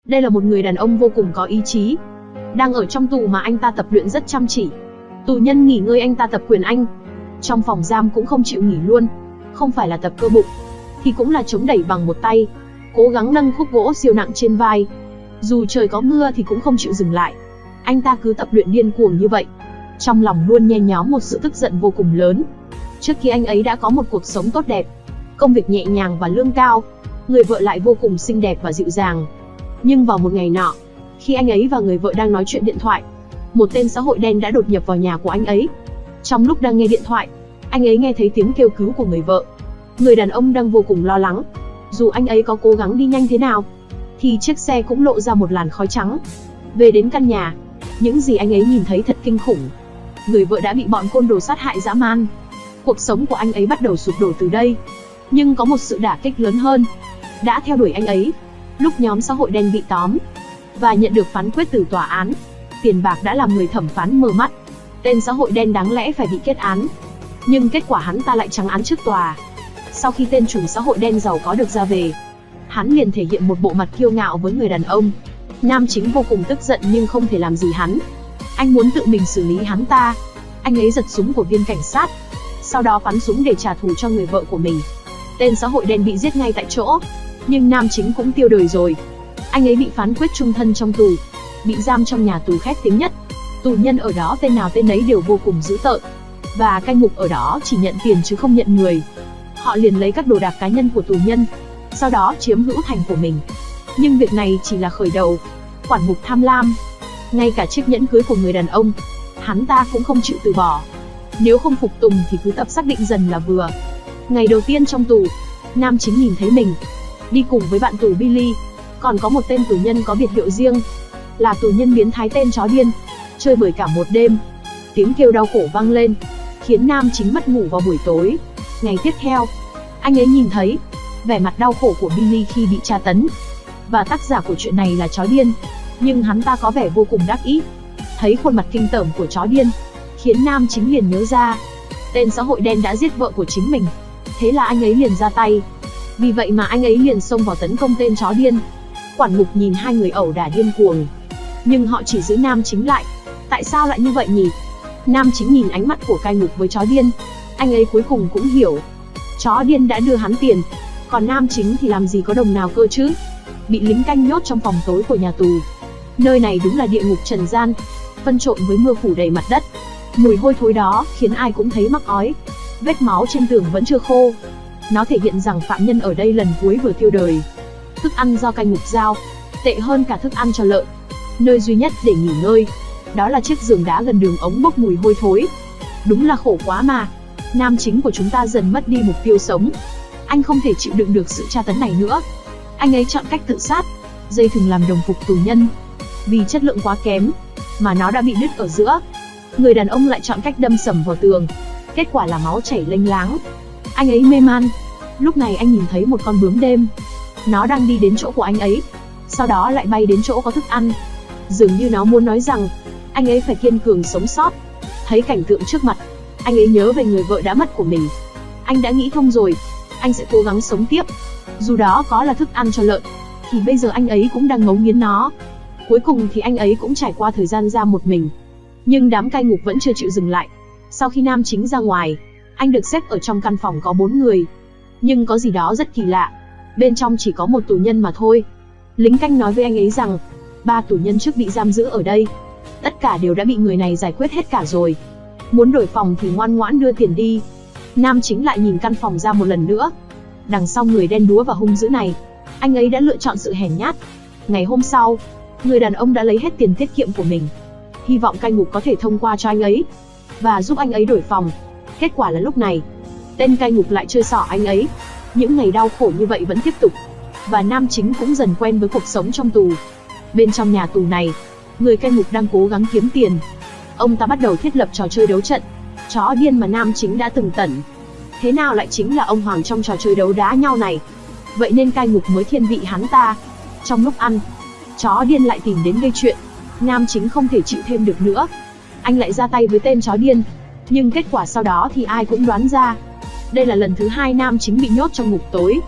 Đây là một người đàn ông vô cùng có ý chí. Đang ở trong tù mà anh ta tập luyện rất chăm chỉ. Tù nhân nghỉ ngơi anh ta tập quyền Anh. Trong phòng giam cũng không chịu nghỉ luôn. Không phải là tập cơ bụng, thì cũng là chống đẩy bằng một tay, cố gắng nâng khúc gỗ siêu nặng trên vai. Dù trời có mưa thì cũng không chịu dừng lại. Anh ta cứ tập luyện điên cuồng như vậy. Trong lòng luôn nhen nhóm một sự tức giận vô cùng lớn. Trước khi anh ấy đã có một cuộc sống tốt đẹp, công việc nhẹ nhàng và lương cao, người vợ lại vô cùng xinh đẹp và dịu dàng. Nhưng vào một ngày nọ, khi anh ấy và người vợ đang nói chuyện điện thoại, một tên xã hội đen đã đột nhập vào nhà của anh ấy. Trong lúc đang nghe điện thoại, anh ấy nghe thấy tiếng kêu cứu của người vợ. Người đàn ông đang vô cùng lo lắng. Dù anh ấy có cố gắng đi nhanh thế nào, thì chiếc xe cũng lộ ra một làn khói trắng. Về đến căn nhà, những gì anh ấy nhìn thấy thật kinh khủng. Người vợ đã bị bọn côn đồ sát hại dã man. Cuộc sống của anh ấy bắt đầu sụp đổ từ đây. Nhưng có một sự đả kích lớn hơn đã theo đuổi anh ấy. Lúc nhóm xã hội đen bị tóm và nhận được phán quyết từ tòa án, tiền bạc đã làm người thẩm phán mờ mắt. Tên xã hội đen đáng lẽ phải bị kết án, nhưng kết quả hắn ta lại trắng án trước tòa. Sau khi tên chủ xã hội đen giàu có được ra về, hắn liền thể hiện một bộ mặt kiêu ngạo với người đàn ông. Nam chính vô cùng tức giận nhưng không thể làm gì hắn. Anh muốn tự mình xử lý hắn ta. Anh ấy giật súng của viên cảnh sát, sau đó bắn súng để trả thù cho người vợ của mình. Tên xã hội đen bị giết ngay tại chỗ, nhưng nam chính cũng tiêu đời rồi. Anh ấy bị phán quyết chung thân trong tù, bị giam trong nhà tù khét tiếng nhất. Tù nhân ở đó tên nào tên ấy đều vô cùng dữ tợn, và cai ngục ở đó chỉ nhận tiền chứ không nhận người. Họ liền lấy các đồ đạc cá nhân của tù nhân, sau đó chiếm hữu thành của mình. Nhưng việc này chỉ là khởi đầu. Quản ngục tham lam. Ngay cả chiếc nhẫn cưới của người đàn ông, hắn ta cũng không chịu từ bỏ. Nếu không phục tùng thì cứ tập xác định dần là vừa. Ngày đầu tiên trong tù, nam chính nhìn thấy mình đi cùng với bạn tù Billy. Còn có một tên tù nhân có biệt hiệu riêng, là tù nhân biến thái tên chó điên. Chơi bời cả một đêm, tiếng kêu đau khổ vang lên, khiến nam chính mất ngủ vào buổi tối. Ngày tiếp theo, anh ấy nhìn thấy vẻ mặt đau khổ của Billy khi bị tra tấn. Và tác giả của chuyện này là chó điên, nhưng hắn ta có vẻ vô cùng đắc ý. Thấy khuôn mặt kinh tởm của chó điên, khiến nam chính liền nhớ ra tên xã hội đen đã giết vợ của chính mình. Thế là anh ấy liền ra tay. Vì vậy mà anh ấy liền xông vào tấn công tên chó điên. Quản ngục nhìn hai người ẩu đả điên cuồng, nhưng họ chỉ giữ nam chính lại. Tại sao lại như vậy nhỉ? Nam chính nhìn ánh mắt của cai ngục với chó điên. Anh ấy cuối cùng cũng hiểu. Chó điên đã đưa hắn tiền, còn nam chính thì làm gì có đồng nào cơ chứ. Bị lính canh nhốt trong phòng tối của nhà tù. Nơi này đúng là địa ngục trần gian, phân trộn với mưa phủ đầy mặt đất. Mùi hôi thối đó khiến ai cũng thấy mắc ói. Vết máu trên tường vẫn chưa khô. Nó thể hiện rằng phạm nhân ở đây lần cuối vừa tiêu đời. Thức ăn do cai ngục giao, tệ hơn cả thức ăn cho lợn. Nơi duy nhất để nghỉ ngơi, đó là chiếc giường đá gần đường ống bốc mùi hôi thối. Đúng là khổ quá mà. Nam chính của chúng ta dần mất đi mục tiêu sống. Anh không thể chịu đựng được sự tra tấn này nữa. Anh ấy chọn cách tự sát, dây thừng làm đồng phục tù nhân. Vì chất lượng quá kém, mà nó đã bị đứt ở giữa. Người đàn ông lại chọn cách đâm sầm vào tường. Kết quả là máu chảy lênh láng. Anh ấy mê man. Lúc này anh nhìn thấy một con bướm đêm. Nó đang đi đến chỗ của anh ấy, sau đó lại bay đến chỗ có thức ăn. Dường như nó muốn nói rằng anh ấy phải kiên cường sống sót. Thấy cảnh tượng trước mặt, anh ấy nhớ về người vợ đã mất của mình. Anh đã nghĩ thông rồi, anh sẽ cố gắng sống tiếp. Dù đó có là thức ăn cho lợn, thì bây giờ anh ấy cũng đang ngấu nghiến nó. Cuối cùng thì anh ấy cũng trải qua thời gian giam một mình. Nhưng đám cai ngục vẫn chưa chịu dừng lại. Sau khi nam chính ra ngoài, anh được xếp ở trong căn phòng có 4 người. Nhưng có gì đó rất kỳ lạ. Bên trong chỉ có một tù nhân mà thôi. Lính canh nói với anh ấy rằng 3 tù nhân trước bị giam giữ ở đây, tất cả đều đã bị người này giải quyết hết cả rồi. Muốn đổi phòng thì ngoan ngoãn đưa tiền đi. Nam chính lại nhìn căn phòng ra một lần nữa. Đằng sau người đen đúa và hung dữ này, anh ấy đã lựa chọn sự hèn nhát. Ngày hôm sau, người đàn ông đã lấy hết tiền tiết kiệm của mình, hy vọng cai ngục có thể thông qua cho anh ấy và giúp anh ấy đổi phòng. Kết quả là lúc này, tên cai ngục lại chơi xỏ anh ấy. Những ngày đau khổ như vậy vẫn tiếp tục, và nam chính cũng dần quen với cuộc sống trong tù. Bên trong nhà tù này, người cai ngục đang cố gắng kiếm tiền. Ông ta bắt đầu thiết lập trò chơi đấu trận. Chó điên mà nam chính đã từng tẩn, thế nào lại chính là ông hoàng trong trò chơi đấu đá nhau này. Vậy nên cai ngục mới thiên vị hắn ta. Trong lúc ăn, chó điên lại tìm đến gây chuyện. Nam chính không thể chịu thêm được nữa, anh lại ra tay với tên chó điên. Nhưng kết quả sau đó thì ai cũng đoán ra. Đây là lần thứ 2 nam chính bị nhốt trong ngục tối.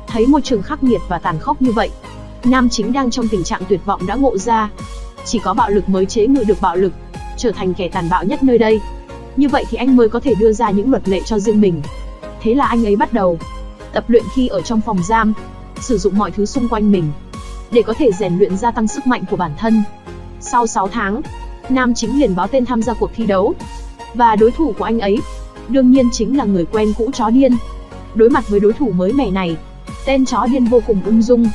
Thấy môi trường khắc nghiệt và tàn khốc như vậy, Nam chính đang trong tình trạng tuyệt vọng đã ngộ ra, chỉ có bạo lực mới chế ngự được bạo lực, trở thành kẻ tàn bạo nhất nơi đây. Như vậy thì anh mới có thể đưa ra những luật lệ cho riêng mình. Thế là anh ấy bắt đầu tập luyện khi ở trong phòng giam, sử dụng mọi thứ xung quanh mình để có thể rèn luyện gia tăng sức mạnh của bản thân. Sau 6 tháng, nam chính liền báo tên tham gia cuộc thi đấu. Và đối thủ của anh ấy, đương nhiên chính là người quen cũ chó điên. Đối mặt với đối thủ mới mẻ này, tên chó điên vô cùng ung dung.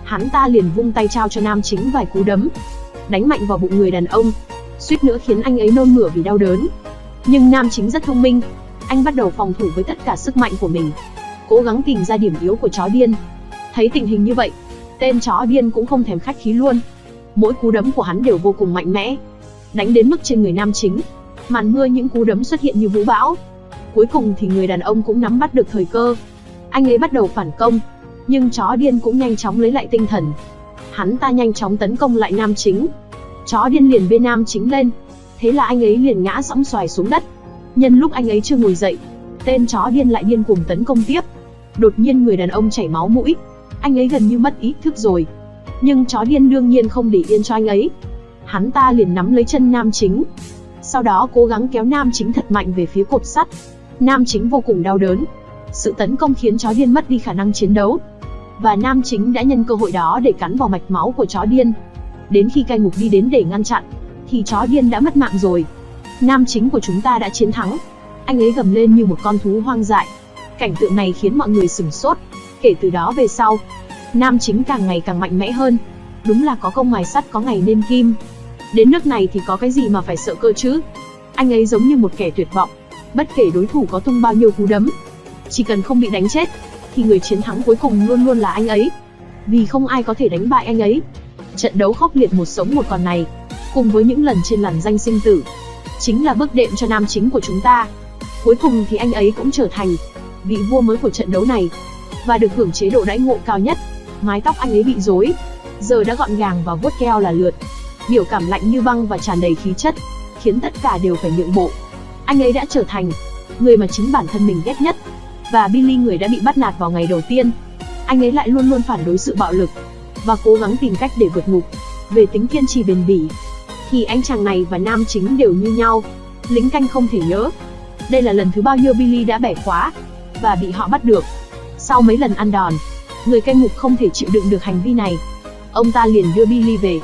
Hắn ta liền vung tay trao cho nam chính vài cú đấm, đánh mạnh vào bụng người đàn ông, suýt nữa khiến anh ấy nôn mửa vì đau đớn. Nhưng nam chính rất thông minh, anh bắt đầu phòng thủ với tất cả sức mạnh của mình, cố gắng tìm ra điểm yếu của chó điên. Thấy tình hình như vậy, tên chó điên cũng không thèm khách khí luôn. Mỗi cú đấm của hắn đều vô cùng mạnh mẽ, đánh đến mức trên người nam chính, màn mưa những cú đấm xuất hiện như vũ bão. Cuối cùng thì người đàn ông cũng nắm bắt được thời cơ. Anh ấy bắt đầu phản công, nhưng chó điên cũng nhanh chóng lấy lại tinh thần. Hắn ta nhanh chóng tấn công lại nam chính. Chó điên liền bê nam chính lên, thế là anh ấy liền ngã sõng xoài xuống đất. Nhân lúc anh ấy chưa ngồi dậy, tên chó điên lại điên cuồng tấn công tiếp. Đột nhiên người đàn ông chảy máu mũi, anh ấy gần như mất ý thức rồi. Nhưng chó điên đương nhiên không để yên cho anh ấy. Hắn ta liền nắm lấy chân nam chính, sau đó cố gắng kéo nam chính thật mạnh về phía cột sắt. Nam chính vô cùng đau đớn. Sự tấn công khiến chó điên mất đi khả năng chiến đấu, và nam chính đã nhân cơ hội đó để cắn vào mạch máu của chó điên. Đến khi cai ngục đi đến để ngăn chặn, thì chó điên đã mất mạng rồi. Nam chính của chúng ta đã chiến thắng. Anh ấy gầm lên như một con thú hoang dại. Cảnh tượng này khiến mọi người sửng sốt. Kể từ đó về sau, nam chính càng ngày càng mạnh mẽ hơn. Đúng là có công mài sắt có ngày nên kim. Đến nước này thì có cái gì mà phải sợ cơ chứ. Anh ấy giống như một kẻ tuyệt vọng. Bất kể đối thủ có tung bao nhiêu cú đấm, chỉ cần không bị đánh chết, thì người chiến thắng cuối cùng luôn luôn là anh ấy. Vì không ai có thể đánh bại anh ấy. Trận đấu khốc liệt một sống một còn này, cùng với những lần trên làn danh sinh tử, chính là bước đệm cho nam chính của chúng ta. Cuối cùng thì anh ấy cũng trở thành vị vua mới của trận đấu này, và được hưởng chế độ đãi ngộ cao nhất. Mái tóc anh ấy bị rối, giờ đã gọn gàng và vuốt keo là lượt. Biểu cảm lạnh như băng và tràn đầy khí chất, khiến tất cả đều phải nhượng bộ. Anh ấy đã trở thành người mà chính bản thân mình ghét nhất. Và Billy, người đã bị bắt nạt vào ngày đầu tiên, anh ấy lại luôn luôn phản đối sự bạo lực, và cố gắng tìm cách để vượt ngục. Về tính kiên trì bền bỉ, thì anh chàng này và nam chính đều như nhau. Lính canh không thể nhớ đây là lần thứ bao nhiêu Billy đã bẻ khóa, và bị họ bắt được. Sau mấy lần ăn đòn, người cai ngục không thể chịu đựng được hành vi này. Ông ta liền đưa Billy về,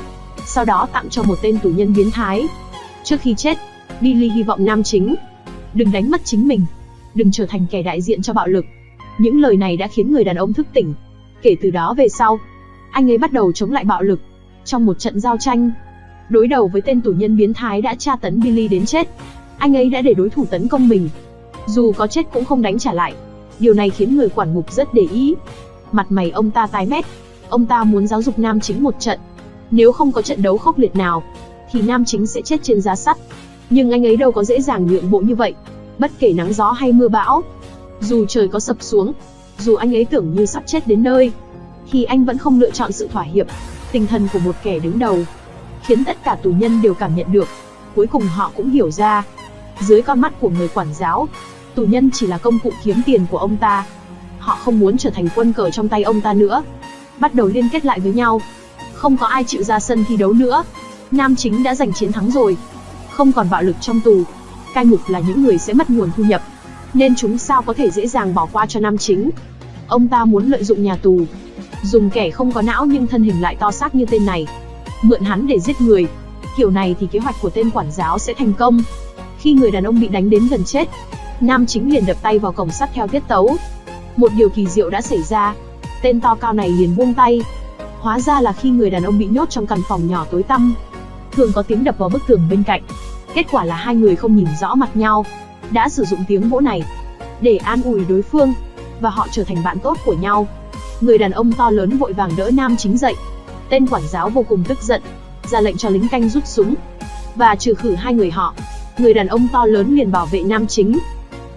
sau đó tặng cho một tên tù nhân biến thái. Trước khi chết, Billy hy vọng nam chính đừng đánh mất chính mình, đừng trở thành kẻ đại diện cho bạo lực. Những lời này đã khiến người đàn ông thức tỉnh. Kể từ đó về sau, anh ấy bắt đầu chống lại bạo lực. Trong một trận giao tranh, đối đầu với tên tù nhân biến thái đã tra tấn Billy đến chết, anh ấy đã để đối thủ tấn công mình, dù có chết cũng không đánh trả lại. Điều này khiến người quản ngục rất để ý. Mặt mày ông ta tái mét. Ông ta muốn giáo dục nam chính một trận. Nếu không có trận đấu khốc liệt nào, thì nam chính sẽ chết trên giá sắt. Nhưng anh ấy đâu có dễ dàng nhượng bộ như vậy. Bất kể nắng gió hay mưa bão, dù trời có sập xuống, dù anh ấy tưởng như sắp chết đến nơi, thì anh vẫn không lựa chọn sự thỏa hiệp. Tinh thần của một kẻ đứng đầu khiến tất cả tù nhân đều cảm nhận được. Cuối cùng họ cũng hiểu ra, dưới con mắt của người quản giáo, tù nhân chỉ là công cụ kiếm tiền của ông ta. Họ không muốn trở thành quân cờ trong tay ông ta nữa, bắt đầu liên kết lại với nhau. Không có ai chịu ra sân thi đấu nữa. Nam chính đã giành chiến thắng rồi. Không còn bạo lực trong tù. Cai ngục là những người sẽ mất nguồn thu nhập, nên chúng sao có thể dễ dàng bỏ qua cho nam chính. Ông ta muốn lợi dụng nhà tù, dùng kẻ không có não nhưng thân hình lại to xác như tên này, mượn hắn để giết người. Kiểu này thì kế hoạch của tên quản giáo sẽ thành công. Khi người đàn ông bị đánh đến gần chết, nam chính liền đập tay vào cổng sắt theo tiết tấu. Một điều kỳ diệu đã xảy ra. Tên to cao này liền buông tay. Hóa ra là khi người đàn ông bị nhốt trong căn phòng nhỏ tối tăm, thường có tiếng đập vào bức tường bên cạnh. Kết quả là hai người không nhìn rõ mặt nhau, đã sử dụng tiếng vỗ này để an ủi đối phương, và họ trở thành bạn tốt của nhau. Người đàn ông to lớn vội vàng đỡ nam chính dậy. Tên quản giáo vô cùng tức giận, ra lệnh cho lính canh rút súng và trừ khử hai người họ. Người đàn ông to lớn liền bảo vệ nam chính,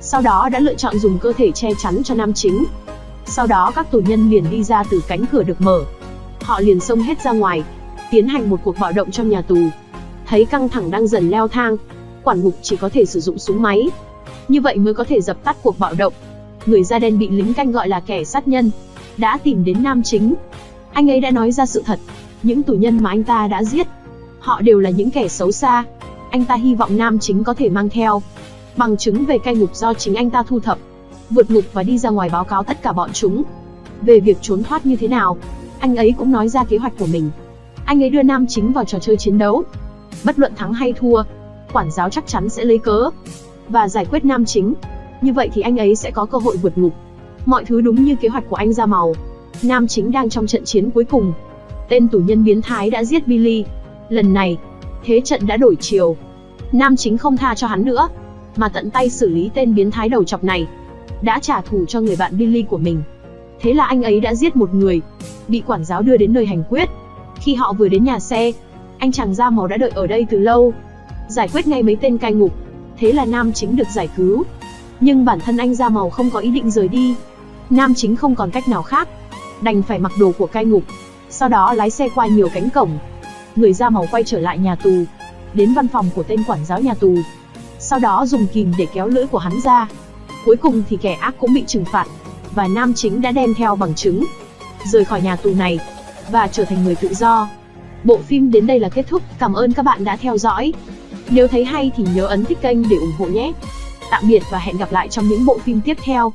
sau đó đã lựa chọn dùng cơ thể che chắn cho nam chính. Sau đó các tù nhân liền đi ra từ cánh cửa được mở. Họ liền xông hết ra ngoài, tiến hành một cuộc bạo động trong nhà tù. Thấy căng thẳng đang dần leo thang, quản ngục chỉ có thể sử dụng súng máy. Như vậy mới có thể dập tắt cuộc bạo động. Người da đen bị lính canh gọi là kẻ sát nhân đã tìm đến nam chính. Anh ấy đã nói ra sự thật. Những tù nhân mà anh ta đã giết, họ đều là những kẻ xấu xa. Anh ta hy vọng nam chính có thể mang theo bằng chứng về cai ngục do chính anh ta thu thập, vượt ngục và đi ra ngoài báo cáo tất cả bọn chúng. Về việc trốn thoát như thế nào, anh ấy cũng nói ra kế hoạch của mình. Anh ấy đưa nam chính vào trò chơi chiến đấu. Bất luận thắng hay thua, quản giáo chắc chắn sẽ lấy cớ và giải quyết nam chính. Như vậy thì anh ấy sẽ có cơ hội vượt ngục. Mọi thứ đúng như kế hoạch của anh ra màu. Nam chính đang trong trận chiến cuối cùng. Tên tù nhân biến thái đã giết Billy. Lần này, thế trận đã đổi chiều. Nam chính không tha cho hắn nữa, mà tận tay xử lý tên biến thái đầu chọc này. Đã trả thù cho người bạn Billy của mình. Thế là anh ấy đã giết một người, bị quản giáo đưa đến nơi hành quyết. Khi họ vừa đến nhà xe, anh chàng da màu đã đợi ở đây từ lâu, giải quyết ngay mấy tên cai ngục. Thế là nam chính được giải cứu. Nhưng bản thân anh da màu không có ý định rời đi. Nam chính không còn cách nào khác, đành phải mặc đồ của cai ngục, sau đó lái xe qua nhiều cánh cổng. Người da màu quay trở lại nhà tù, đến văn phòng của tên quản giáo nhà tù, sau đó dùng kìm để kéo lưỡi của hắn ra. Cuối cùng thì kẻ ác cũng bị trừng phạt, và nam chính đã đem theo bằng chứng, rời khỏi nhà tù này, và trở thành người tự do. Bộ phim đến đây là kết thúc, cảm ơn các bạn đã theo dõi. Nếu thấy hay thì nhớ ấn thích kênh để ủng hộ nhé. Tạm biệt và hẹn gặp lại trong những bộ phim tiếp theo.